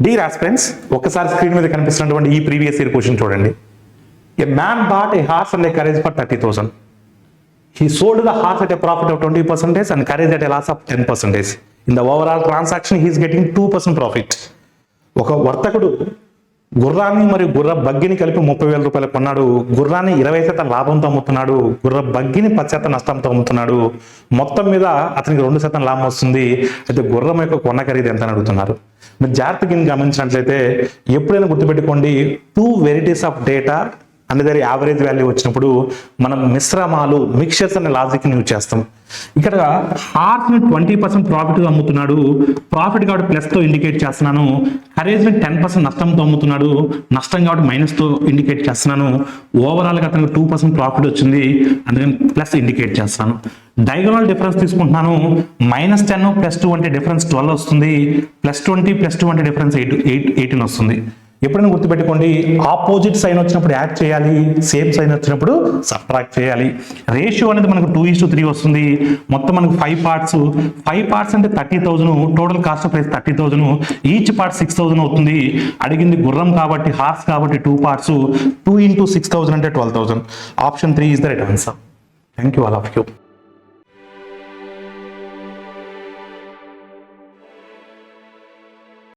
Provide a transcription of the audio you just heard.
Dear aspirants, ఒకసారి screen మీద కనిపిస్తున్నటువంటి ఈ ప్రీవియస్ ఇయర్ క్వశ్చన్ చూడండి. A man bought a horse and a carriage for 30,000. He sold the horse at a profit of 20% and carriage at a loss of 10%. In the overall transaction, he is getting 2% profit. ఒక వర్తకుడు గుర్రాన్ని మరియు గుర్ర బగ్గిని కలిపి 30,000 రూపాయలు కొన్నాడు. గుర్రాన్ని 20% లాభంతో అమ్ముతున్నాడు. గుర్ర బగ్గిని 10% నష్టంతో అమ్ముతున్నాడు. మొత్తం మీద అతనికి 2% లాభం వస్తుంది. అయితే గుర్రం యొక్క కొన్న ఖరీదు ఎంత అని అడుగుతున్నారు. మీరు జాగ్రత్తగా గమనించినట్లయితే ఎప్పుడైనా గుర్తుపెట్టుకోండి, 2 వెరైటీస్ ఆఫ్ డేటా అండ్ దాని యావరేజ్ వాల్యూ వచ్చినప్పుడు మనం మిశ్రమాలు మిక్చర్స్ అనే లాజిక్ యూజ్ చేస్తాం. ఇక్కడ హార్స్ని 20% ప్రాఫిట్గా అమ్ముతున్నాడు. ప్రాఫిట్ కాబట్టి ప్లస్తో ఇండికేట్ చేస్తున్నాను. ఖరీదుని 10% నష్టంతో అమ్ముతున్నాడు. నష్టం కాబట్టి మైనస్తో ఇండికేట్ చేస్తున్నాను. ఓవరాల్గా అతనికి 2% ప్రాఫిట్ వచ్చింది, అందుకని ప్లస్ ఇండికేట్ చేస్తున్నాను. డయాగోనల్ డిఫరెన్స్ తీసుకుంటున్నాను. -10 + 2 అంటే డిఫరెన్స్ 12 వస్తుంది. +20 + 2 అంటే డిఫరెన్స్ 18 వస్తుంది. ఎప్పుడైనా గుర్తుపెట్టుకోండి, ఆపోజిట్ సైన్ వచ్చినప్పుడు యాడ్ చేయాలి, సేమ్ సైన్ వచ్చినప్పుడు సబ్ట్రాక్ట్ చేయాలి. రేషియో అనేది మనకు 2:3 వస్తుంది. మొత్తం మనకు 5 పార్ట్స్ అంటే 30,000. Total cost of price 30,000. Each part 6,000 అవుతుంది. అడిగింది గుర్రం కాబట్టి, హార్స్ కాబట్టి 2 పార్ట్స్. 2 × 6,000 అంటే 12,000. Option 3 is the right answer. Thank you all of you.